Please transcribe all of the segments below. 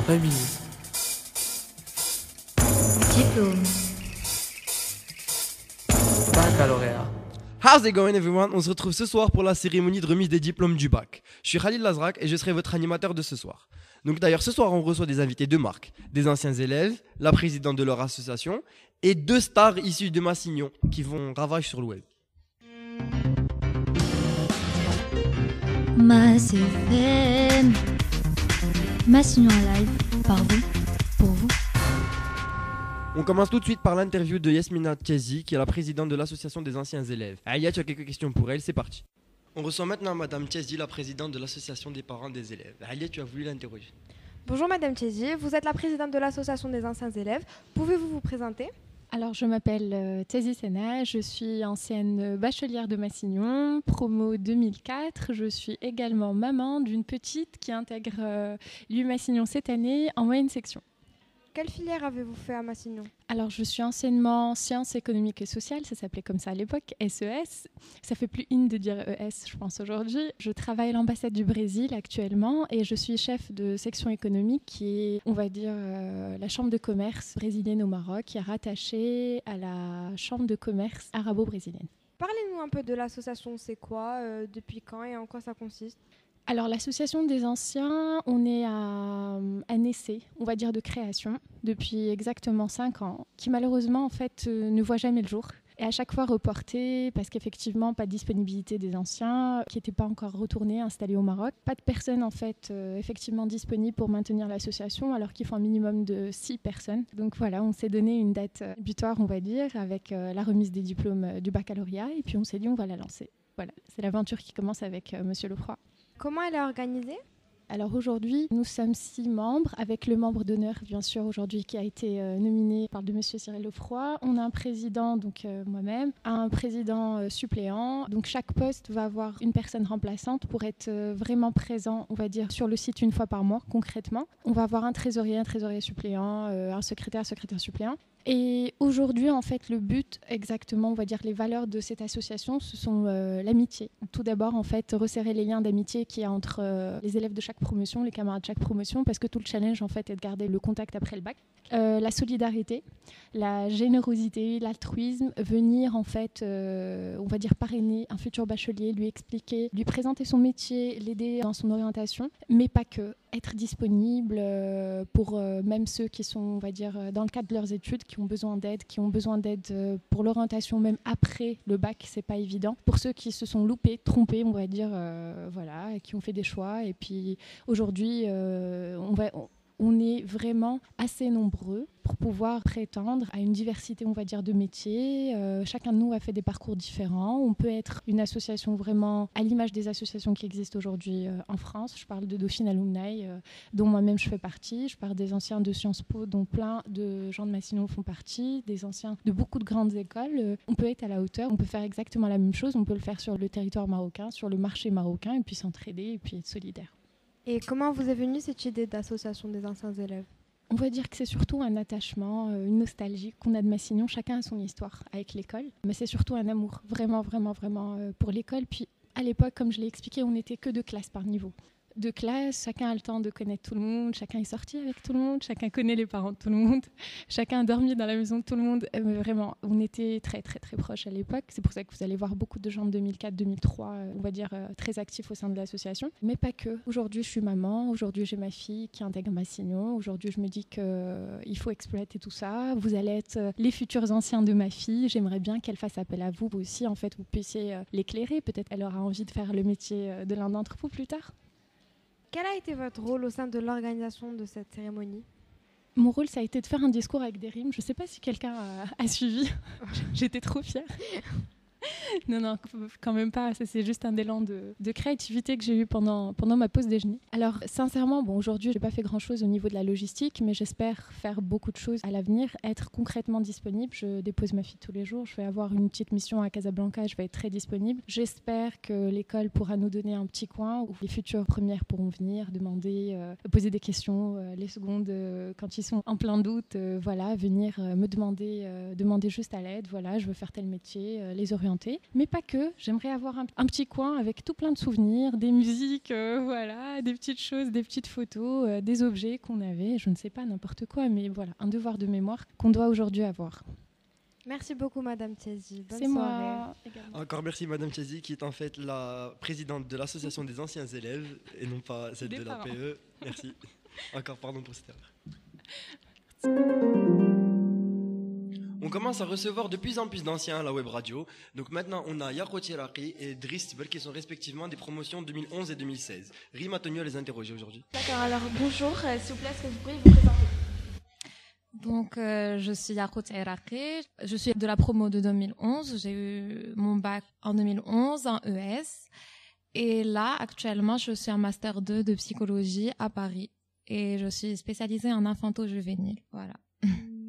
Remise. Diplôme. Baccalauréat. How's it going everyone? On se retrouve ce soir pour la cérémonie de remise des diplômes du bac. Je suis Khalil Lazrak et je serai votre animateur de ce soir. Donc d'ailleurs ce soir on reçoit des invités de marque, des anciens élèves, la présidente de leur association et 2 stars issues de Massignon qui vont ravager sur le web. Mass FM. Massignon live. Par vous. Pour vous. On commence tout de suite par l'interview de Yasmina Tiazi qui est la présidente de l'association des anciens élèves. Aya, tu as quelques questions pour elle, c'est parti. On reçoit maintenant Madame Tiazi, la présidente de l'association des parents des élèves. Aya, tu as voulu l'interroger. Bonjour Madame Tiazi, vous êtes la présidente de l'association des anciens élèves. Pouvez-vous vous présenter ? Alors, je m'appelle Tiazi Sena, je suis ancienne bachelière de Massignon, promo 2004. Je suis également maman d'une petite qui intègre l'U Massignon cette année en moyenne section. Quelle filière avez-vous fait à Massignon ? Alors, je suis anciennement sciences économiques et sociales, ça s'appelait comme ça à l'époque, SES. Ça fait plus in de dire ES, je pense, aujourd'hui. Je travaille à l'ambassade du Brésil actuellement et je suis chef de section économique qui est, on va dire, la chambre de commerce brésilienne au Maroc, qui est rattachée à la chambre de commerce arabo-brésilienne. Parlez-nous un peu de l'association, c'est quoi, depuis quand et en quoi ça consiste ? Alors, l'association des anciens, on est à un essai, on va dire, de création depuis exactement 5 ans, qui malheureusement, en fait, ne voit jamais le jour. Et à chaque fois reporté, parce qu'effectivement, pas de disponibilité des anciens, qui n'étaient pas encore retournés, installés au Maroc. Pas de personnes, en fait, effectivement disponibles pour maintenir l'association, alors qu'il faut un minimum de 6 personnes. Donc voilà, on s'est donné une date butoir, on va dire, avec la remise des diplômes du baccalauréat. Et puis on s'est dit, on va la lancer. Voilà, c'est l'aventure qui commence avec Monsieur Lefroy. Comment elle est organisée ? Alors aujourd'hui, nous sommes 6 membres, avec le membre d'honneur, bien sûr, aujourd'hui, qui a été nominé par de M. Cyril Lefroy. On a un président, donc moi-même, un président suppléant. Donc chaque poste va avoir une personne remplaçante pour être vraiment présent, on va dire, sur le site une fois par mois, concrètement. On va avoir un trésorier suppléant, un secrétaire suppléant. Et aujourd'hui, en fait, le but, exactement, on va dire les valeurs de cette association, ce sont l'amitié. Tout d'abord, en fait, resserrer les liens d'amitié qu'il y a entre les élèves de chaque promotion, les camarades de chaque promotion, parce que tout le challenge, en fait, est de garder le contact après le bac. La solidarité, la générosité, l'altruisme, venir, en fait, on va dire parrainer un futur bachelier, lui expliquer, lui présenter son métier, l'aider dans son orientation, mais pas que. Être disponible pour même ceux qui sont, on va dire, dans le cadre de leurs études, qui ont besoin d'aide pour l'orientation même après le bac, c'est pas évident. Pour ceux qui se sont loupés, trompés, on va dire, voilà, et qui ont fait des choix. Et puis aujourd'hui, on est vraiment assez nombreux pour pouvoir prétendre à une diversité, on va dire, de métiers. Chacun de nous a fait des parcours différents. On peut être une association vraiment à l'image des associations qui existent aujourd'hui en France. Je parle de Dauphine Alumni, dont moi-même je fais partie. Je parle des anciens de Sciences Po, dont plein de gens de Massignon font partie, des anciens de beaucoup de grandes écoles. On peut être à la hauteur, on peut faire exactement la même chose. On peut le faire sur le territoire marocain, sur le marché marocain, et puis s'entraider, et puis être solidaire. Et comment vous est venue cette idée d'association des anciens élèves ? On va dire que c'est surtout un attachement, une nostalgie qu'on a de Massignon. Chacun a son histoire avec l'école, mais c'est surtout un amour vraiment pour l'école. Puis à l'époque, comme je l'ai expliqué, on n'était que 2 classes par niveau. 2 classes, chacun a le temps de connaître tout le monde, chacun est sorti avec tout le monde, chacun connaît les parents de tout le monde, chacun a dormi dans la maison de tout le monde. Mais vraiment, on était très proches à l'époque. C'est pour ça que vous allez voir beaucoup de gens de 2004-2003, on va dire, très actifs au sein de l'association. Mais pas que. Aujourd'hui, je suis maman. Aujourd'hui, j'ai ma fille qui intègre Massignon. Aujourd'hui, je me dis qu'il faut exploiter tout ça. Vous allez être les futurs anciens de ma fille. J'aimerais bien qu'elle fasse appel à vous. Vous aussi, en fait, vous puissiez l'éclairer. Peut-être qu'elle aura envie de faire le métier de l'un d'entre vous plus tard. Quel a été votre rôle au sein de l'organisation de cette cérémonie ? Mon rôle, ça a été de faire un discours avec des rimes. Je ne sais pas si quelqu'un a suivi. J'étais trop fière. Non, quand même pas. Ça, c'est juste un élan de créativité que j'ai eu pendant ma pause déjeuner. Alors, sincèrement, aujourd'hui, je n'ai pas fait grand-chose au niveau de la logistique, mais j'espère faire beaucoup de choses à l'avenir, être concrètement disponible. Je dépose ma fille tous les jours. Je vais avoir une petite mission à Casablanca. Je vais être très disponible. J'espère que l'école pourra nous donner un petit coin où les futures premières pourront venir, demander, poser des questions. Les secondes, quand ils sont en plein doute, venir me demander juste à l'aide. Voilà, je veux faire tel métier, les orientations orientée, mais pas que. J'aimerais avoir un petit coin avec tout plein de souvenirs, des musiques, voilà, des petites choses, des petites photos, des objets qu'on avait, je ne sais pas, n'importe quoi, mais voilà, un devoir de mémoire qu'on doit aujourd'hui avoir. Merci beaucoup, Madame Tiesi. Bonne C'est soirée. moi également. Encore merci Madame Tiesi qui est en fait la présidente de l'association des anciens élèves et non pas celle Des de parents. l'APE. Merci. Encore pardon pour cette erreur. On commence à recevoir de plus en plus d'anciens à la web radio. Donc maintenant on a Yako Tiraki et Driss Tibel qui sont respectivement des promotions 2011 et 2016. Rima Antonio les interroger aujourd'hui. D'accord, alors bonjour, s'il vous plaît, est-ce que vous pourriez vous présenter? Donc, je suis Yakout Erake, je suis de la promo de 2011, j'ai eu mon bac en 2011 en ES et là, actuellement, je suis en master 2 de psychologie à Paris et je suis spécialisée en infanto-juvénile, voilà.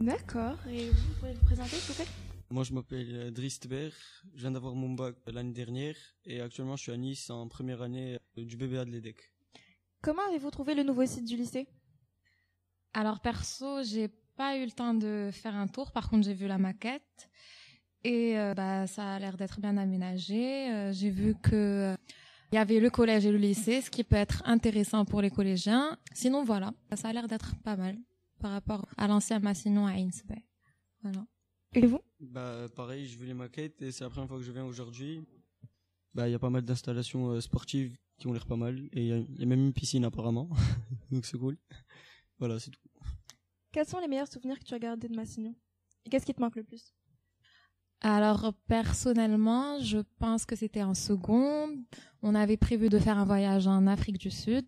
D'accord, et vous pourriez vous présenter, s'il vous plaît? Moi, je m'appelle Driss Tibel, je viens d'avoir mon bac l'année dernière et actuellement, je suis à Nice en première année du BBA de l'EDEC. Comment avez-vous trouvé le nouveau site du lycée? Alors, perso, j'ai pas eu le temps de faire un tour, par contre, j'ai vu la maquette et ça a l'air d'être bien aménagé. J'ai vu que il y avait le collège et le lycée, ce qui peut être intéressant pour les collégiens. Sinon, voilà, ça a l'air d'être pas mal par rapport à l'ancien Massignon à Innsbruck. Voilà. Et vous? Pareil, j'ai vu les maquettes et c'est la première fois que je viens aujourd'hui. Il y a pas mal d'installations sportives qui ont l'air pas mal et il y a même une piscine apparemment, donc c'est cool. Voilà, c'est tout. Quels sont les meilleurs souvenirs que tu as gardés de Massignon? Et qu'est-ce qui te manque le plus? Alors, personnellement, je pense que c'était en seconde. On avait prévu de faire un voyage en Afrique du Sud.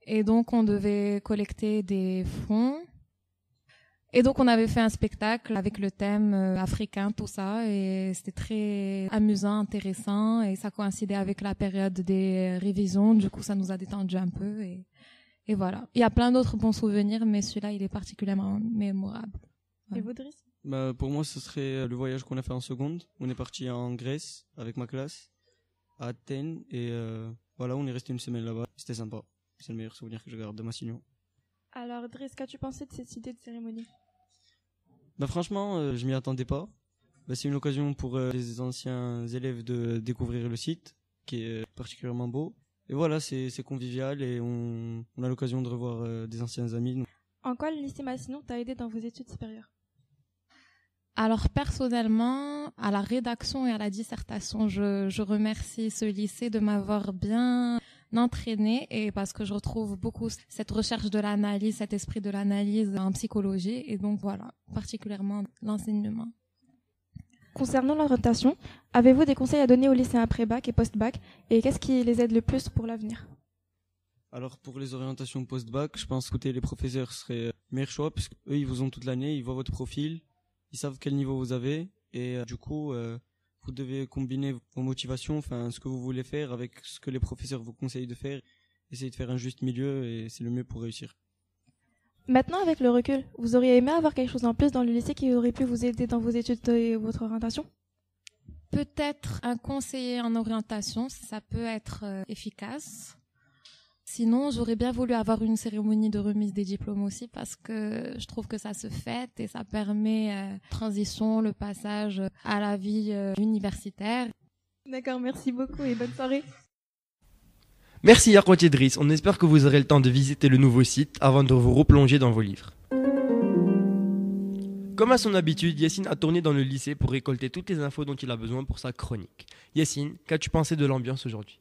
Et donc, on devait collecter des fonds. Et donc, on avait fait un spectacle avec le thème africain, tout ça. Et c'était très amusant, intéressant. Et ça coïncidait avec la période des révisions. Du coup, ça nous a détendu un peu. Et voilà. Il y a plein d'autres bons souvenirs, mais celui-là, il est particulièrement mémorable. Et vous, Driss? Pour moi, ce serait le voyage qu'on a fait en seconde. On est parti en Grèce avec ma classe, à Athènes, et voilà, on est resté une semaine là-bas. C'était sympa. C'est le meilleur souvenir que je garde de Massignon. Alors, Driss, qu'as-tu pensé de cette idée de cérémonie? Franchement, je m'y attendais pas. C'est une occasion pour les anciens élèves de découvrir le site, qui est particulièrement beau. Et voilà, c'est convivial et on a l'occasion de revoir des anciens amis. En quoi le lycée Massignon t'a aidé dans vos études supérieures? Alors, personnellement, à la rédaction et à la dissertation, je remercie ce lycée de m'avoir bien entraînée et parce que je retrouve beaucoup cette recherche de l'analyse, cet esprit de l'analyse en psychologie et donc voilà, particulièrement l'enseignement. Concernant l'orientation, avez-vous des conseils à donner aux lycéens après-bac et post-bac et qu'est-ce qui les aide le plus pour l'avenir? Alors pour les orientations post-bac, je pense que les professeurs seraient le meilleur choix parce qu'eux ils vous ont toute l'année, ils voient votre profil, ils savent quel niveau vous avez et du coup vous devez combiner vos motivations, enfin ce que vous voulez faire avec ce que les professeurs vous conseillent de faire, essayer de faire un juste milieu et c'est le mieux pour réussir. Maintenant, avec le recul, vous auriez aimé avoir quelque chose en plus dans le lycée qui aurait pu vous aider dans vos études et votre orientation? Peut-être un conseiller en orientation, ça peut être efficace. Sinon, j'aurais bien voulu avoir une cérémonie de remise des diplômes aussi parce que je trouve que ça se fête et ça permet transition, le passage à la vie universitaire. D'accord, merci beaucoup et bonne soirée. Merci Yakout et Driss, on espère que vous aurez le temps de visiter le nouveau site avant de vous replonger dans vos livres. Comme à son habitude, Yassine a tourné dans le lycée pour récolter toutes les infos dont il a besoin pour sa chronique. Yassine, qu'as-tu pensé de l'ambiance aujourd'hui?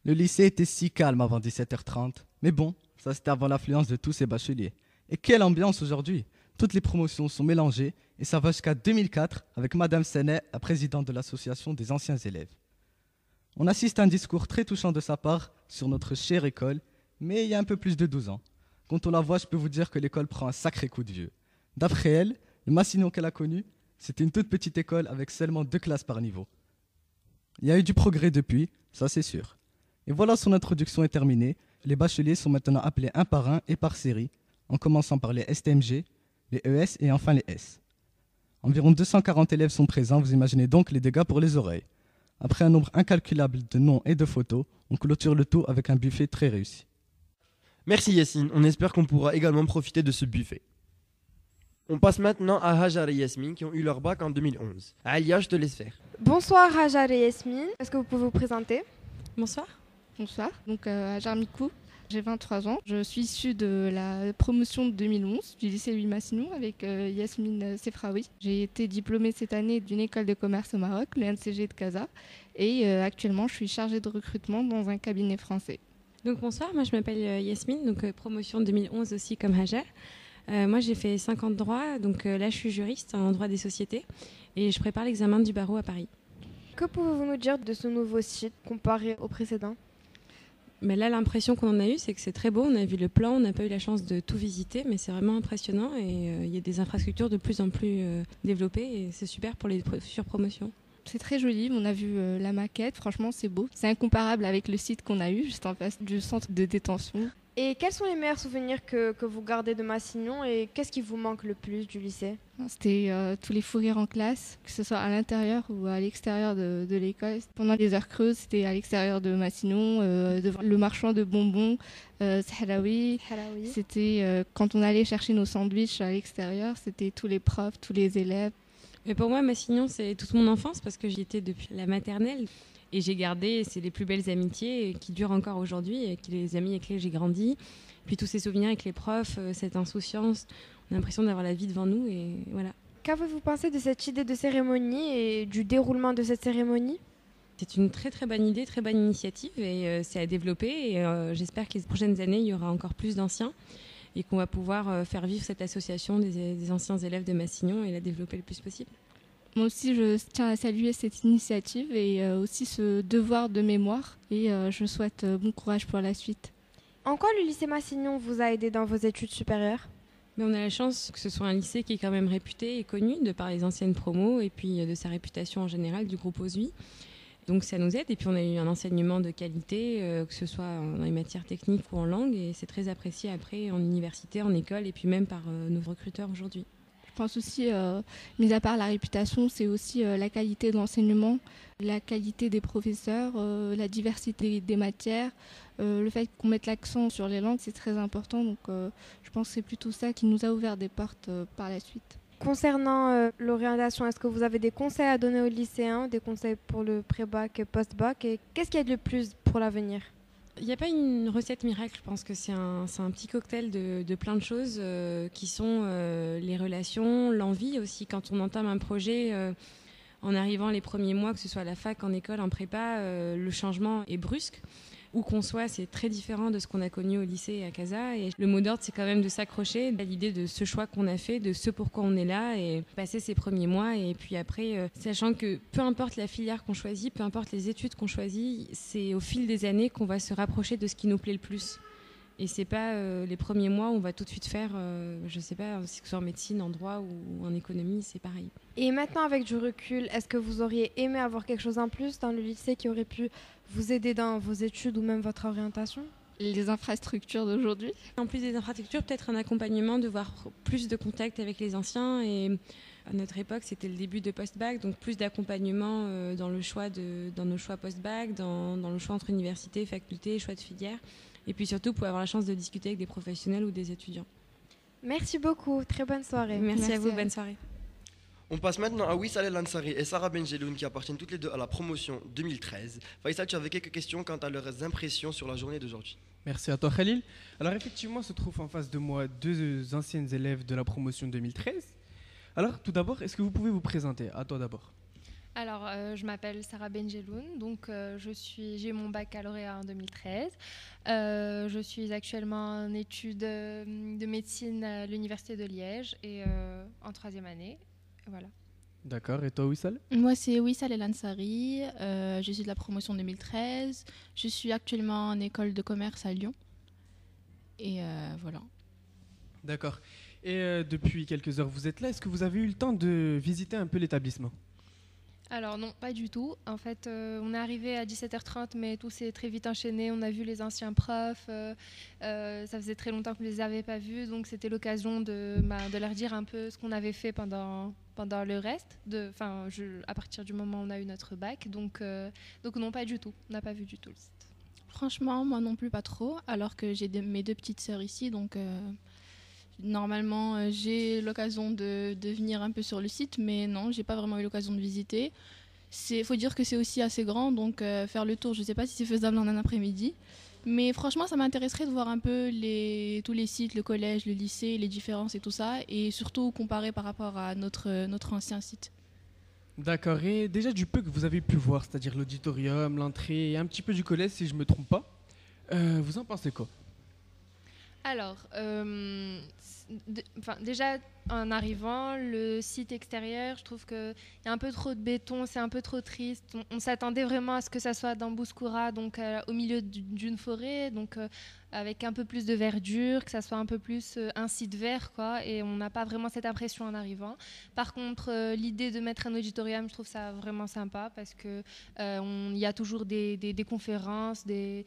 Le lycée était si calme avant 17h30, mais bon, ça c'était avant l'affluence de tous ces bacheliers. Et quelle ambiance aujourd'hui! Toutes les promotions sont mélangées et ça va jusqu'à 2004 avec Madame Senet, la présidente de l'association des anciens élèves. On assiste à un discours très touchant de sa part sur notre chère école, mais il y a un peu plus de 12 ans. Quand on la voit, je peux vous dire que l'école prend un sacré coup de vieux. D'après elle, le Massignon qu'elle a connu, c'était une toute petite école avec seulement 2 classes par niveau. Il y a eu du progrès depuis, ça c'est sûr. Et voilà, son introduction est terminée. Les bacheliers sont maintenant appelés un par un et par série, en commençant par les STMG, les ES et enfin les S. Environ 240 élèves sont présents, vous imaginez donc les dégâts pour les oreilles. Après un nombre incalculable de noms et de photos, on clôture le tout avec un buffet très réussi. Merci Yassine, on espère qu'on pourra également profiter de ce buffet. On passe maintenant à Hajar et Yasmine qui ont eu leur bac en 2011. Alia, je te laisse faire. Bonsoir Hajar et Yasmine. Est-ce que vous pouvez vous présenter? Bonsoir. Bonsoir, donc Hajar Mikou, j'ai 23 ans. Je suis issue de la promotion de 2011 du lycée Louis Massignon avec Yasmine Sefraoui. J'ai été diplômée cette année d'une école de commerce au Maroc, le NCG de Casa. Et actuellement, je suis chargée de recrutement dans un cabinet français. Donc bonsoir, moi je m'appelle Yasmine, donc promotion 2011 aussi comme Hajar. Moi j'ai fait 5 ans de droit, donc là je suis juriste en droit des sociétés et je prépare l'examen du barreau à Paris. Que pouvez-vous nous dire de ce nouveau site comparé au précédent? Mais là, l'impression qu'on en a eue, c'est que c'est très beau. On a vu le plan, on n'a pas eu la chance de tout visiter, mais c'est vraiment impressionnant et il y a des infrastructures de plus en plus développées et c'est super pour les futures promotions. C'est très joli, on a vu la maquette, franchement c'est beau. C'est incomparable avec le site qu'on a eu juste en face du centre de détention. Et quels sont les meilleurs souvenirs que vous gardez de Massignon et qu'est-ce qui vous manque le plus du lycée? C'était tous les fous rires en classe, que ce soit à l'intérieur ou à l'extérieur de l'école. Pendant les heures creuses, c'était à l'extérieur de Massignon, devant le marchand de bonbons, Sahraoui. C'était quand on allait chercher nos sandwichs à l'extérieur, c'était tous les profs, tous les élèves. Mais pour moi, Massignon, c'est toute mon enfance parce que j'y étais depuis la maternelle. Et j'ai gardé, c'est les plus belles amitiés qui durent encore aujourd'hui, et les amis avec lesquels j'ai grandi. Puis tous ces souvenirs avec les profs, cette insouciance, on a l'impression d'avoir la vie devant nous et voilà. Qu'avez-vous pensé de cette idée de cérémonie et du déroulement de cette cérémonie? C'est une très très bonne idée, très bonne initiative et c'est à développer. Et j'espère que les prochaines années, il y aura encore plus d'anciens et qu'on va pouvoir faire vivre cette association des anciens élèves de Massignon et la développer le plus possible. Moi aussi, je tiens à saluer cette initiative et aussi ce devoir de mémoire. Et je souhaite bon courage pour la suite. En quoi le lycée Massignon vous a aidé dans vos études supérieures? Mais on a la chance que ce soit un lycée qui est quand même réputé et connu de par les anciennes promos et puis de sa réputation en général du groupe OSUI. Donc ça nous aide et puis on a eu un enseignement de qualité, que ce soit dans les matières techniques ou en langue et c'est très apprécié après en université, en école et puis même par nos recruteurs aujourd'hui. Je pense aussi, mis à part la réputation, c'est aussi la qualité de l'enseignement, la qualité des professeurs, la diversité des matières, le fait qu'on mette l'accent sur les langues, c'est très important. Donc je pense que c'est plutôt ça qui nous a ouvert des portes par la suite. Concernant l'orientation, est-ce que vous avez des conseils à donner aux lycéens, des conseils pour le pré-bac et post-bac? Et qu'est-ce qu'il y a de le plus pour l'avenir? Il n'y a pas une recette miracle, je pense que c'est un petit cocktail de plein de choses qui sont les relations, l'envie aussi. Quand on entame un projet en arrivant les premiers mois, que ce soit à la fac, en école, en prépa, le changement est brusque. Où qu'on soit, c'est très différent de ce qu'on a connu au lycée et à Casa. Et le mot d'ordre, c'est quand même de s'accrocher à l'idée de ce choix qu'on a fait, de ce pourquoi on est là et passer ces premiers mois. Et puis après, sachant que peu importe la filière qu'on choisit, peu importe les études qu'on choisit, c'est au fil des années qu'on va se rapprocher de ce qui nous plaît le plus. Et c'est pas les premiers mois où on va tout de suite faire, je sais pas, que ce soit en médecine, en droit ou en économie, c'est pareil. Et maintenant, avec du recul, est-ce que vous auriez aimé avoir quelque chose en plus dans le lycée qui aurait pu vous aider dans vos études ou même votre orientation? Les infrastructures d'aujourd'hui. En plus des infrastructures, peut-être un accompagnement, de voir plus de contact avec les anciens. Et à notre époque, c'était le début de post-bac, donc plus d'accompagnement dans nos choix post-bac, dans le choix entre université, faculté, choix de filière. Et puis surtout, pour avoir la chance de discuter avec des professionnels ou des étudiants. Merci beaucoup, très bonne soirée. Merci à vous, bonne soirée. On passe maintenant à Wissal El Ansari et Sarah Benjeloun qui appartiennent toutes les deux à la promotion 2013. Faisal, tu avais quelques questions quant à leurs impressions sur la journée d'aujourd'hui. Merci à toi Khalil. Alors effectivement, se trouvent en face de moi deux anciennes élèves de la promotion 2013. Alors tout d'abord, est-ce que vous pouvez vous présenter? À toi d'abord. Alors, je m'appelle Sarah Benjeloun, donc j'ai eu mon baccalauréat en 2013. Je suis actuellement en études de médecine à l'Université de Liège et en 3e année. Voilà. D'accord, et toi Wissal? Moi c'est Wissal El Ansari, je suis de la promotion 2013. Je suis actuellement en école de commerce à Lyon. Et voilà. D'accord. Et depuis quelques heures vous êtes là, est-ce que vous avez eu le temps de visiter un peu l'établissement? Alors non, pas du tout. En fait, on est arrivé à 17h30, mais tout s'est très vite enchaîné. On a vu les anciens profs. Ça faisait très longtemps qu'on ne les avait pas vus, donc c'était l'occasion de leur dire un peu ce qu'on avait fait pendant le reste, à partir du moment où on a eu notre bac. Donc non, pas du tout. On n'a pas vu du tout le site. Franchement, moi non plus pas trop, alors que j'ai mes deux petites sœurs ici, donc Normalement, j'ai l'occasion de venir un peu sur le site, mais non, j'ai pas vraiment eu l'occasion de visiter. Il faut dire que c'est aussi assez grand, donc faire le tour, je ne sais pas si c'est faisable en un après-midi. Mais franchement, ça m'intéresserait de voir un peu tous les sites, le collège, le lycée, les différences et tout ça, et surtout comparer par rapport à notre ancien site. D'accord, et déjà du peu que vous avez pu voir, c'est-à-dire l'auditorium, l'entrée et un petit peu du collège si je ne me trompe pas, vous en pensez quoi? Alors, déjà en arrivant, le site extérieur, je trouve qu'il y a un peu trop de béton, c'est un peu trop triste. On s'attendait vraiment à ce que ça soit dans Bouskoura, donc au milieu d'une forêt, donc avec un peu plus de verdure, que ça soit un peu plus un site vert, quoi. Et on n'a pas vraiment cette impression en arrivant. Par contre, l'idée de mettre un auditorium, je trouve ça vraiment sympa parce que il y a toujours des conférences, des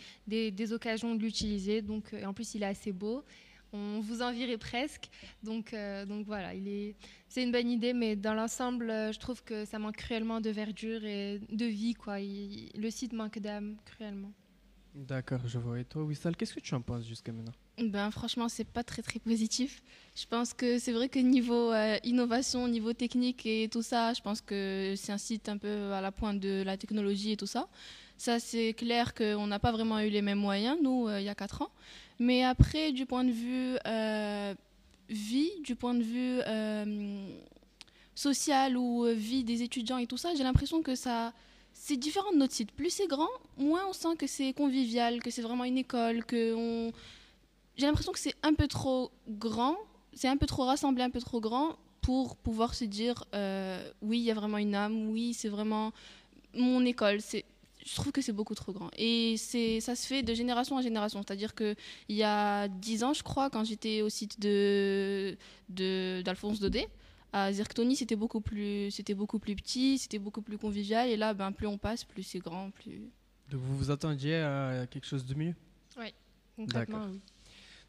occasions de l'utiliser. Donc, et en plus, il est assez beau. On vous envierait presque. Donc voilà, c'est une bonne idée, mais dans l'ensemble, je trouve que ça manque cruellement de verdure et de vie, quoi. Le site manque d'âme cruellement. D'accord, je vois. Et toi, Wissal, qu'est-ce que tu en penses jusqu'à maintenant? Ben, franchement, c'est pas très très positif. Je pense que c'est vrai que niveau innovation, niveau technique et tout ça, je pense que c'est un site un peu à la pointe de la technologie et tout ça. Ça, c'est clair qu'on n'a pas vraiment eu les mêmes moyens, nous, il y a 4 ans. Mais après, du point de vue vie, du point de vue social ou vie des étudiants et tout ça, j'ai l'impression que c'est différent de notre site. Plus c'est grand, moins on sent que c'est convivial, que c'est vraiment une école, j'ai l'impression que c'est un peu trop grand, c'est un peu trop rassemblé, un peu trop grand pour pouvoir se dire oui, il y a vraiment une âme, oui, c'est vraiment mon école. Je trouve que c'est beaucoup trop grand. Et ça se fait de génération en génération. C'est-à-dire qu'il y a 10 ans, je crois, quand j'étais au site d'Alphonse Daudet, à Zirctoni, c'était beaucoup plus petit, c'était beaucoup plus convivial. Et là, plus on passe, plus c'est grand. Donc vous vous attendiez à quelque chose de mieux? Oui, concrètement, oui.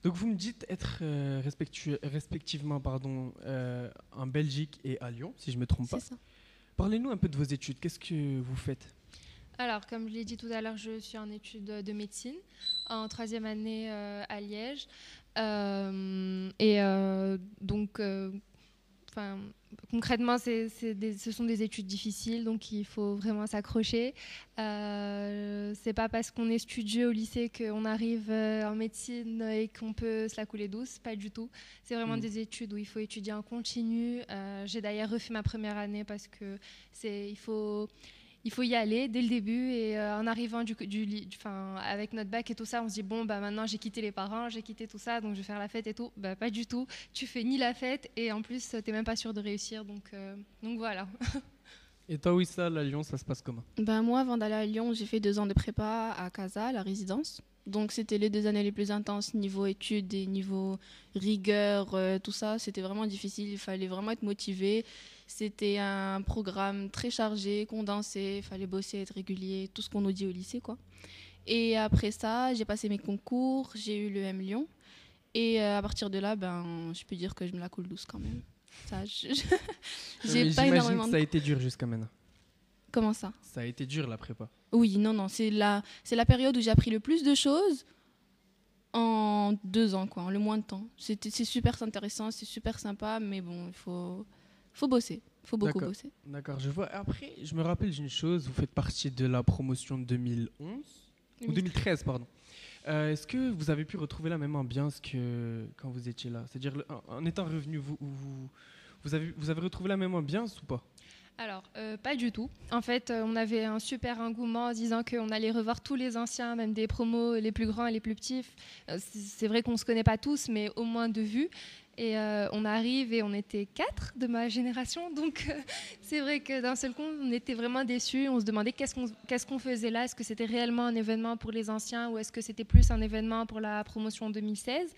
Donc vous me dites être respectivement en Belgique et à Lyon, si je ne me trompe pas. C'est ça. Parlez-nous un peu de vos études. Qu'est-ce que vous faites? Alors, comme je l'ai dit tout à l'heure, je suis en études de médecine, en 3e année à Liège. Concrètement, ce sont des études difficiles, donc il faut vraiment s'accrocher. C'est pas parce qu'on est studieux au lycée qu'on arrive en médecine et qu'on peut se la couler douce, pas du tout. C'est vraiment des études où il faut étudier en continu. J'ai d'ailleurs refait ma première année parce que il faut y aller dès le début et en arrivant avec notre bac et tout ça, on se dit bon maintenant j'ai quitté les parents, j'ai quitté tout ça, donc je vais faire la fête et tout. Pas du tout, tu fais ni la fête et en plus t'es même pas sûr de réussir, donc voilà. Et toi Wissal, à Lyon, ça se passe comment? Moi, avant d'aller à Lyon, j'ai fait 2 ans de prépa à Casa, la résidence. Donc c'était les 2 années les plus intenses niveau études et niveau rigueur, tout ça. C'était vraiment difficile, il fallait vraiment être motivé. C'était un programme très chargé, condensé, il fallait bosser, être régulier, tout ce qu'on nous dit au lycée, quoi. Et après ça, j'ai passé mes concours, j'ai eu le M Lyon. Et à partir de là, je peux dire que je me la coule douce quand même. Ça, j'ai pas énormément. Que ça a été dur jusqu'à maintenant. Comment ça? Ça a été dur la prépa. Oui, non, c'est la période où j'ai appris le plus de choses en 2 ans, quoi, en le moins de temps. C'est super intéressant, c'est super sympa, mais bon, il faut bosser, il faut beaucoup bosser. D'accord, je vois. Après, je me rappelle d'une chose, vous faites partie de la promotion 2011 ou 2013, pardon. Est-ce que vous avez pu retrouver la même ambiance que quand vous étiez là? C'est-à-dire, en étant revenu, vous avez retrouvé la même ambiance ou pas? Alors, pas du tout. En fait, on avait un super engouement en disant qu'on allait revoir tous les anciens, même des promos, les plus grands et les plus petits. C'est vrai qu'on ne se connaît pas tous, mais au moins de vue. Et on arrive et on était 4 de ma génération. Donc, c'est vrai que d'un seul coup, on était vraiment déçus. On se demandait qu'est-ce qu'on faisait là. Est-ce que c'était réellement un événement pour les anciens ou est-ce que c'était plus un événement pour la promotion 2016 ?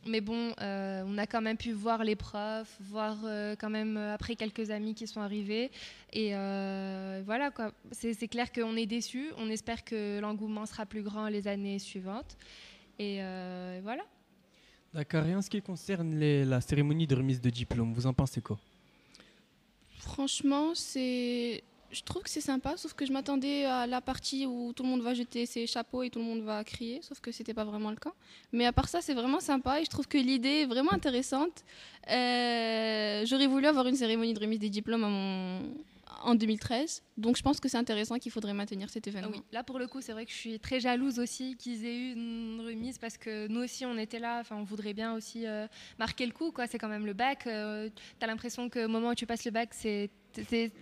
Mais bon, on a quand même pu voir les profs, voir quand même après quelques amis qui sont arrivés. Et voilà, quoi. C'est clair qu'on est déçus. On espère que l'engouement sera plus grand les années suivantes. Et voilà. D'accord. Et en ce qui concerne la cérémonie de remise de diplôme, vous en pensez quoi? Franchement, Je trouve que c'est sympa, sauf que je m'attendais à la partie où tout le monde va jeter ses chapeaux et tout le monde va crier, sauf que c'était pas vraiment le cas. Mais à part ça, c'est vraiment sympa et je trouve que l'idée est vraiment intéressante. J'aurais voulu avoir une cérémonie de remise des diplômes en 2013, donc je pense que c'est intéressant, qu'il faudrait maintenir cet événement. Oui, là pour le coup, c'est vrai que je suis très jalouse aussi qu'ils aient eu une remise parce que nous aussi on était là, on voudrait bien aussi marquer le coup, quoi. C'est quand même le bac. T'as l'impression qu'au moment où tu passes le bac,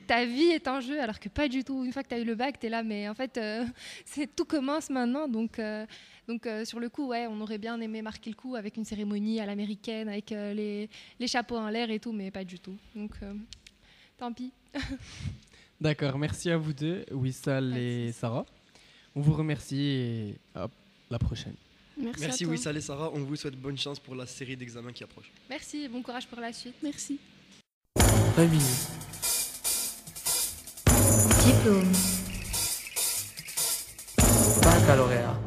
ta vie est en jeu, alors que pas du tout. Une fois que tu as eu le bac, tu es là, mais en fait, tout commence maintenant. Donc, sur le coup, ouais, on aurait bien aimé marquer le coup avec une cérémonie à l'américaine, avec les chapeaux en l'air et tout, mais pas du tout. Donc, tant pis. D'accord, merci à vous deux, Wissal et Sarah. On vous remercie et hop, la prochaine. Merci Wissal et Sarah, on vous souhaite bonne chance pour la série d'examens qui approche. Merci, bon courage pour la suite. Merci. Remise. Diplôme. Baccalauréat.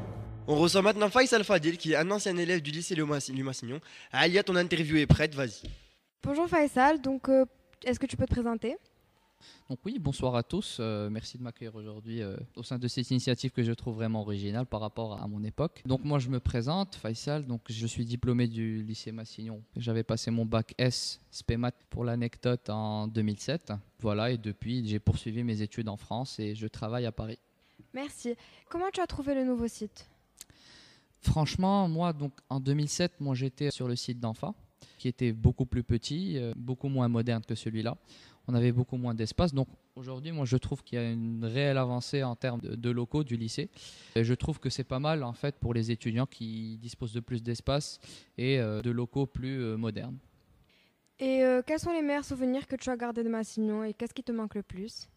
On reçoit maintenant Faisal Fadil qui est un ancien élève du lycée Lumassignon. Alia, ton interview est prête, vas-y. Bonjour Faisal, donc est-ce que tu peux te présenter ? Donc oui, bonsoir à tous. Merci de m'accueillir aujourd'hui au sein de cette initiative que je trouve vraiment originale par rapport à mon époque. Donc moi je me présente, Faisal, donc je suis diplômé du lycée Massignon. J'avais passé mon bac S SPEMAT pour l'anecdote en 2007. Voilà, et depuis j'ai poursuivi mes études en France et je travaille à Paris. Merci. Comment tu as trouvé le nouveau site ? Franchement, moi donc en 2007, j'étais sur le site d'Enfa qui était beaucoup plus petit, beaucoup moins moderne que celui-là. On avait beaucoup moins d'espace. Donc aujourd'hui, moi je trouve qu'il y a une réelle avancée en termes de locaux du lycée. Et je trouve que c'est pas mal en fait pour les étudiants qui disposent de plus d'espace et de locaux plus modernes. Et quels sont les meilleurs souvenirs que tu as gardés de Massignon et qu'est-ce qui te manque le plus ?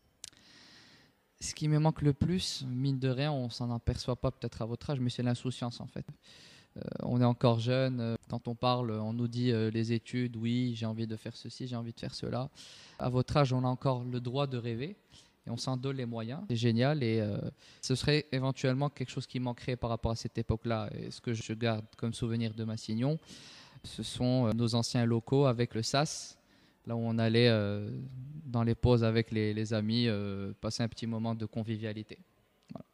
Ce qui me manque le plus, mine de rien, on s'en aperçoit pas peut-être à votre âge, mais c'est l'insouciance en fait. On est encore jeune, quand on parle, on nous dit les études, oui, j'ai envie de faire ceci, j'ai envie de faire cela. À votre âge, on a encore le droit de rêver et on s'en donne les moyens. C'est génial et ce serait éventuellement quelque chose qui manquerait par rapport à cette époque-là. Et ce que je garde comme souvenir de Massignon, ce sont nos anciens locaux avec le SAS, là où on allait dans les pauses avec les amis, passer un petit moment de convivialité. Voilà.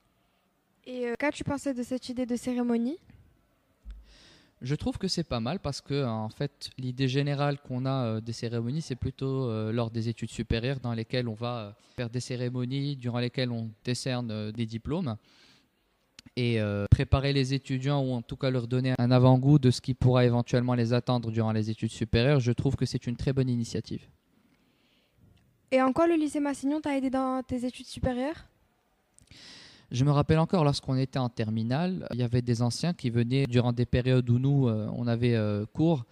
Et qu'as-tu pensé de cette idée de cérémonie ? Je trouve que c'est pas mal parce que en fait, l'idée générale qu'on a des cérémonies, c'est plutôt lors des études supérieures dans lesquelles on va faire des cérémonies durant lesquelles on décerne des diplômes et préparer les étudiants ou en tout cas leur donner un avant-goût de ce qui pourra éventuellement les attendre durant les études supérieures. Je trouve que c'est une très bonne initiative. Et en quoi le lycée Massignon t'a aidé dans tes études supérieures ? Je me rappelle encore, lorsqu'on était en terminale, il y avait des anciens qui venaient durant des périodes où nous, on avait cours.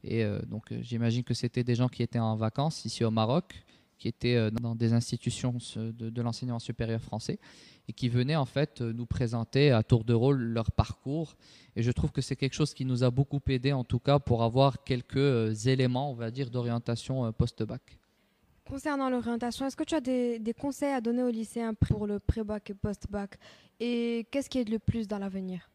Et donc, j'imagine que c'était des gens qui étaient en vacances ici au Maroc, qui étaient dans des institutions de l'enseignement supérieur français et qui venaient en fait nous présenter à tour de rôle leur parcours. Et je trouve que c'est quelque chose qui nous a beaucoup aidé, en tout cas, pour avoir quelques éléments, on va dire, d'orientation post-bac. Concernant l'orientation, est-ce que tu as des conseils à donner aux lycéens pour le pré-bac et post-bac ? Et qu'est-ce qui aide le plus dans l'avenir ?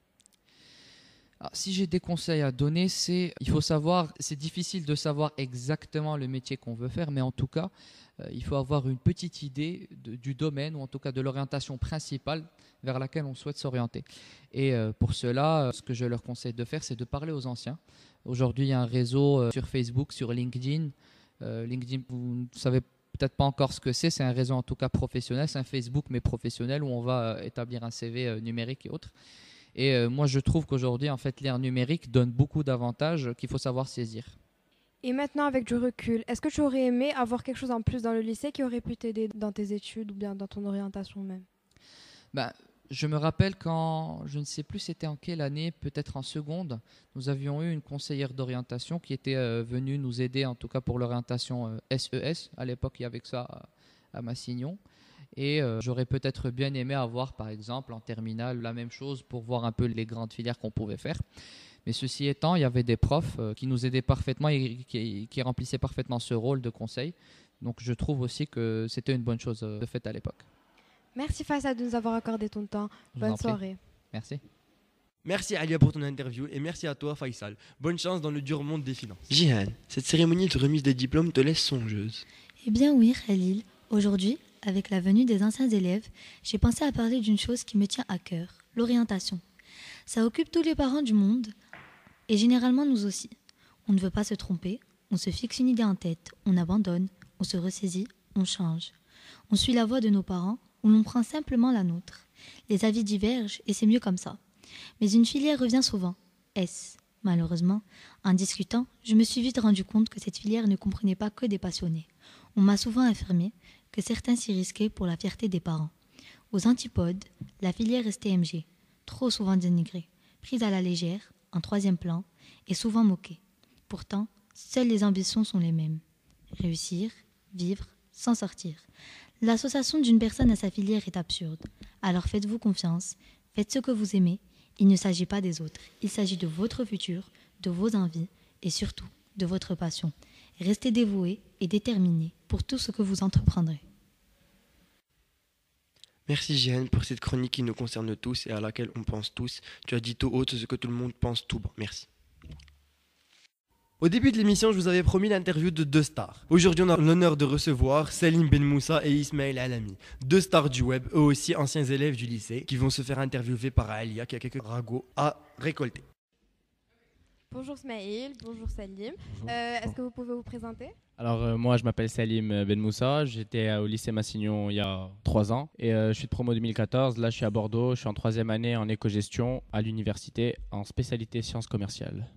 Alors, si j'ai des conseils à donner, il faut savoir, c'est difficile de savoir exactement le métier qu'on veut faire, mais en tout cas, il faut avoir une petite idée du domaine ou en tout cas de l'orientation principale vers laquelle on souhaite s'orienter. Et pour cela, ce que je leur conseille de faire, c'est de parler aux anciens. Aujourd'hui, il y a un réseau sur Facebook, sur LinkedIn. LinkedIn, vous ne savez peut-être pas encore ce que c'est un réseau en tout cas professionnel, c'est un Facebook mais professionnel où on va établir un CV numérique et autres. Et moi je trouve qu'aujourd'hui en fait l'ère numérique donne beaucoup d'avantages qu'il faut savoir saisir. Et maintenant avec du recul, est-ce que tu aurais aimé avoir quelque chose en plus dans le lycée qui aurait pu t'aider dans tes études ou bien dans ton orientation même ? Je me rappelle quand, je ne sais plus c'était en quelle année, peut-être en seconde, nous avions eu une conseillère d'orientation qui était venue nous aider, en tout cas pour l'orientation SES. À l'époque, il y avait que ça à Massignon. Et j'aurais peut-être bien aimé avoir, par exemple, en terminale, la même chose pour voir un peu les grandes filières qu'on pouvait faire. Mais ceci étant, il y avait des profs qui nous aidaient parfaitement et qui remplissaient parfaitement ce rôle de conseil. Donc je trouve aussi que c'était une bonne chose de fait à l'époque. Merci Faisal de nous avoir accordé ton temps. Bonne soirée. Merci. Merci Alia pour ton interview et merci à toi Faisal. Bonne chance dans le dur monde des finances. Jihan, cette cérémonie de remise des diplômes te laisse songeuse. Eh bien oui Khalil, aujourd'hui, avec la venue des anciens élèves, j'ai pensé à parler d'une chose qui me tient à cœur, l'orientation. Ça occupe tous les parents du monde, et généralement nous aussi. On ne veut pas se tromper, on se fixe une idée en tête, on abandonne, on se ressaisit, on change. On suit la voie de nos parents ou l'on prend simplement la nôtre. Les avis divergent et c'est mieux comme ça. Mais une filière revient souvent. Est-ce ? Malheureusement, en discutant, je me suis vite rendu compte que cette filière ne comprenait pas que des passionnés. On m'a souvent affirmé que certains s'y risquaient pour la fierté des parents. Aux antipodes, la filière STMG, trop souvent dénigrée, prise à la légère, en troisième plan, et souvent moquée. Pourtant, seules les ambitions sont les mêmes. Réussir, vivre, s'en sortir. L'association d'une personne à sa filière est absurde. Alors faites-vous confiance, faites ce que vous aimez. Il ne s'agit pas des autres, il s'agit de votre futur, de vos envies et surtout de votre passion. Restez dévoués et déterminés pour tout ce que vous entreprendrez. Merci Jeanne pour cette chronique qui nous concerne tous et à laquelle on pense tous. Tu as dit tout haut ce que tout le monde pense tout bas. Merci. Au début de l'émission, je vous avais promis l'interview de deux stars. Aujourd'hui, on a l'honneur de recevoir Salim Ben Moussa et Ismaël Alami, deux stars du web, eux aussi anciens élèves du lycée, qui vont se faire interviewer par Alia, qui a quelques ragots à récolter. Bonjour Smaïl, bonjour Salim. Est-ce que vous pouvez vous présenter ? Alors moi je m'appelle Salim Ben Moussa, j'étais au lycée Massignon il y a 3 ans et je suis de promo 2014, là je suis à Bordeaux, je suis en 3e année en éco-gestion à l'université en spécialité sciences commerciales.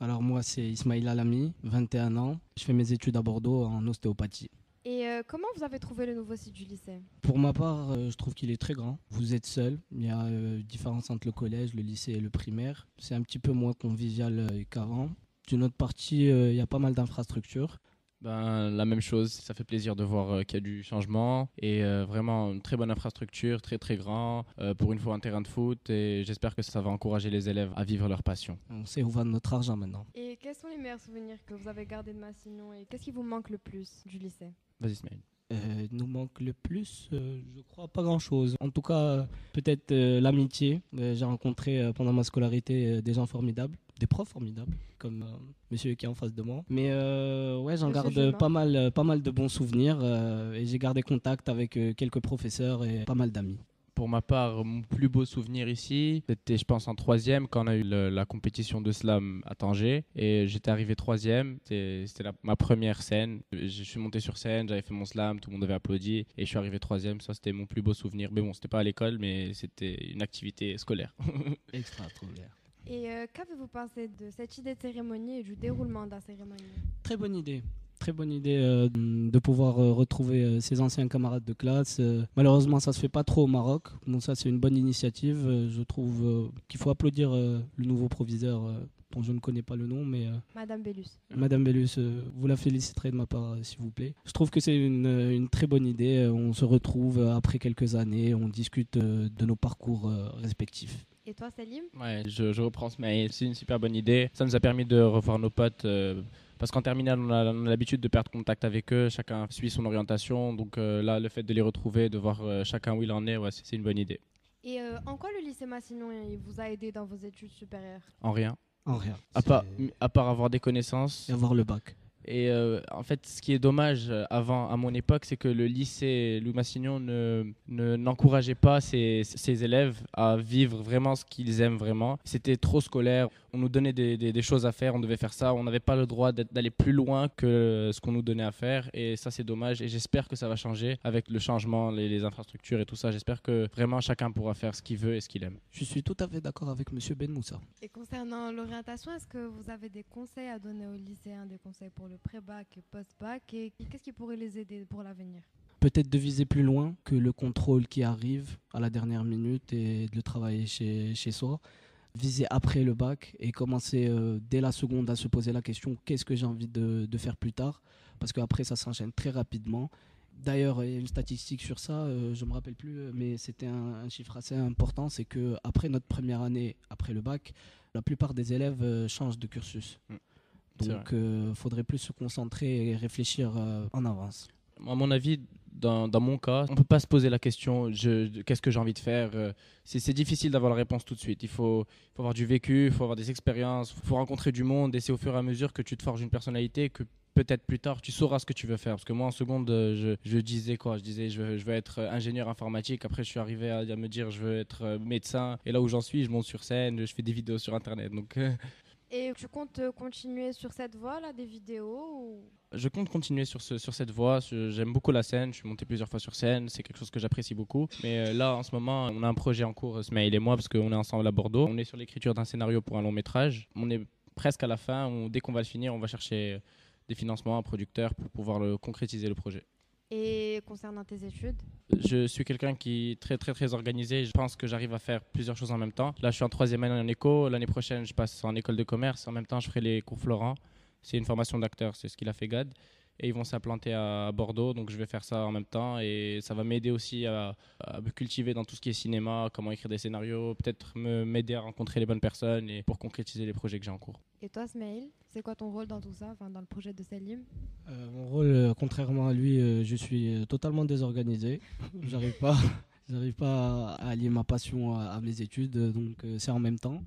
Alors moi c'est Ismaël Alami, 21 ans, je fais mes études à Bordeaux en ostéopathie. Et comment vous avez trouvé le nouveau site du lycée ? Pour ma part, je trouve qu'il est très grand. Vous êtes seul. Il y a différence entre le collège, le lycée et le primaire. C'est un petit peu moins convivial qu'avant. D'une autre partie, il y a pas mal d'infrastructures. La même chose, ça fait plaisir de voir qu'il y a du changement et vraiment une très bonne infrastructure, très très grand, pour une fois un terrain de foot et j'espère que ça va encourager les élèves à vivre leur passion. On sait où va notre argent maintenant. Et quels sont les meilleurs souvenirs que vous avez gardés de Massignon et qu'est-ce qui vous manque le plus du lycée ? Vas-y Ismaël. Nous manque le plus, je crois pas grand-chose. En tout cas, peut-être l'amitié. J'ai rencontré pendant ma scolarité des gens formidables, des profs formidables, comme monsieur qui est en face de moi. Mais ouais, j'en garde pas mal de bons souvenirs et j'ai gardé contact avec quelques professeurs et pas mal d'amis. Pour ma part, mon plus beau souvenir ici, c'était je pense en 3e quand on a eu la compétition de slam à Tanger et j'étais arrivé 3e, c'était ma première scène, je suis monté sur scène, j'avais fait mon slam, tout le monde avait applaudi et je suis arrivé 3e, ça c'était mon plus beau souvenir. Mais bon, c'était pas à l'école mais c'était une activité scolaire. Extra-scolaire. Et qu'avez-vous pensé de cette idée de cérémonie et du déroulement de la cérémonie ? Très bonne idée. Très bonne idée de pouvoir retrouver ses anciens camarades de classe. Malheureusement, ça ne se fait pas trop au Maroc. Bon, ça, c'est une bonne initiative. Je trouve qu'il faut applaudir le nouveau proviseur, dont je ne connais pas le nom, mais... Madame Bellus. Madame Bellus, vous la féliciterez de ma part, s'il vous plaît. Je trouve que c'est une très bonne idée. On se retrouve après quelques années, on discute de nos parcours respectifs. Et toi, Salim ? Ouais, je reprends Smaïl. C'est une super bonne idée. Ça nous a permis de revoir nos potes. Parce qu'en terminale, on a l'habitude de perdre contact avec eux. Chacun suit son orientation. Donc là, le fait de les retrouver, de voir chacun où il en est, ouais, c'est une bonne idée. Et en quoi le lycée Massignon vous a aidé dans vos études supérieures ? En rien. En rien. À part avoir des connaissances. Et avoir le bac. Et en fait, ce qui est dommage à mon époque, c'est que le lycée Louis Massignon n'encourageait pas ses élèves à vivre vraiment ce qu'ils aiment vraiment. C'était trop scolaire. On nous donnait des choses à faire, on devait faire ça. On n'avait pas le droit d'aller plus loin que ce qu'on nous donnait à faire. Et ça, c'est dommage. Et j'espère que ça va changer avec le changement, les infrastructures et tout ça. J'espère que vraiment chacun pourra faire ce qu'il veut et ce qu'il aime. Je suis tout à fait d'accord avec monsieur Ben Moussa. Et concernant l'orientation, est-ce que vous avez des conseils à donner aux lycéens, des conseils pour le pré-bac et post-bac et qu'est-ce qui pourrait les aider pour l'avenir ? Peut-être de viser plus loin que le contrôle qui arrive à la dernière minute et de le travailler chez soi. Viser après le bac et commencer dès la seconde à se poser la question qu'est-ce que j'ai envie de faire plus tard, parce qu'après ça s'enchaîne très rapidement. D'ailleurs, il y a une statistique sur ça, je ne me rappelle plus, mais c'était un chiffre assez important, c'est qu'après notre première année, après le bac, la plupart des élèves changent de cursus. Donc il faudrait plus se concentrer et réfléchir en avance. À mon avis, dans mon cas, on ne peut pas se poser la question qu'est-ce que j'ai envie de faire. C'est difficile d'avoir la réponse tout de suite. Il faut avoir du vécu, il faut avoir des expériences, il faut rencontrer du monde et c'est au fur et à mesure que tu te forges une personnalité que peut-être plus tard, tu sauras ce que tu veux faire. Parce que moi, en seconde, je disais quoi? Je disais, je veux être ingénieur informatique. Après, je suis arrivé à me dire, je veux être médecin. Et là où j'en suis, je monte sur scène, je fais des vidéos sur Internet. Donc, Et tu comptes continuer sur cette voie-là, des vidéos ou... je compte continuer sur cette voie. J'aime beaucoup la scène. Je suis monté plusieurs fois sur scène. C'est quelque chose que j'apprécie beaucoup. Mais là, en ce moment, on a un projet en cours, Smaïl et moi, parce qu'on est ensemble à Bordeaux. On est sur l'écriture d'un scénario pour un long métrage. On est presque à la fin. Dès qu'on va le finir, on va chercher des financements, un producteur pour pouvoir concrétiser le projet. Et concernant tes études? Je suis quelqu'un qui est très très très organisé. Je pense que j'arrive à faire plusieurs choses en même temps. Là, je suis en 3e année en éco. L'année prochaine, je passe en école de commerce. En même temps, je ferai les cours Florent. C'est une formation d'acteur, c'est ce qu'il a fait Gad. Et ils vont s'implanter à Bordeaux, donc je vais faire ça en même temps. Et ça va m'aider aussi à me cultiver dans tout ce qui est cinéma, comment écrire des scénarios, peut-être m'aider à rencontrer les bonnes personnes et pour concrétiser les projets que j'ai en cours. Et toi, Smaïl, c'est quoi ton rôle dans tout ça, dans le projet de Salim? Mon rôle, contrairement à lui, je suis totalement désorganisé. J'arrive pas à allier ma passion à mes études, donc c'est en même temps.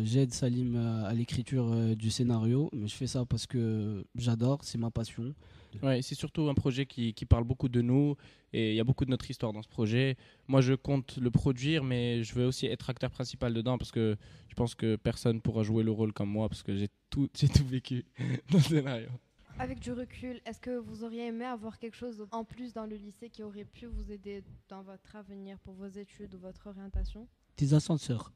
J'aide Salim à l'écriture du scénario, mais je fais ça parce que j'adore, c'est ma passion. Ouais, c'est surtout un projet qui parle beaucoup de nous et il y a beaucoup de notre histoire dans ce projet. Moi, je compte le produire, mais je veux aussi être acteur principal dedans parce que je pense que personne pourra jouer le rôle comme moi parce que j'ai tout vécu dans le scénario. Avec du recul, est-ce que vous auriez aimé avoir quelque chose en plus dans le lycée qui aurait pu vous aider dans votre avenir pour vos études ou votre orientation? Des ascenseurs.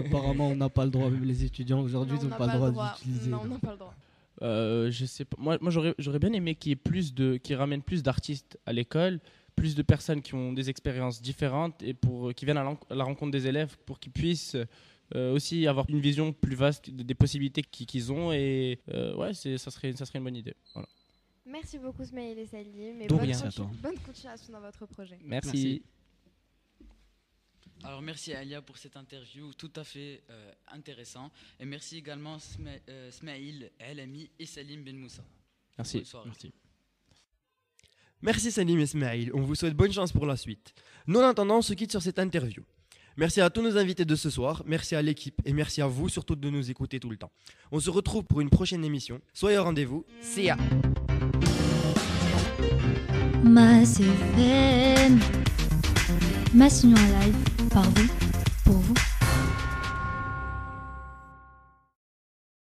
Apparemment, on n'a pas le droit, même les étudiants aujourd'hui n'ont pas le droit d'utiliser. Non, on n'a pas le droit. Je sais pas. Moi j'aurais bien aimé qu'il y ait qui ramène plus d'artistes à l'école, plus de personnes qui ont des expériences différentes et qui viennent à la rencontre des élèves pour qu'ils puissent aussi avoir une vision plus vaste des possibilités qu'ils ont et ouais, ça serait une bonne idée. Voilà. Merci beaucoup Smaïl et Salim et bonne continuation dans votre projet. Merci. Alors merci à Alia pour cette interview tout à fait intéressant et merci également Smaïl, Elami et Salim Ben Moussa. Merci. Merci Salim et Smaïl, on vous souhaite bonne chance pour la suite. Nous en attendant, on se quitte sur cette interview. Merci à tous nos invités de ce soir, merci à l'équipe et merci à vous surtout de nous écouter tout le temps. On se retrouve pour une prochaine émission. Soyez au rendez-vous. See ya. Mass FM. Massinion en live, par vous, pour vous.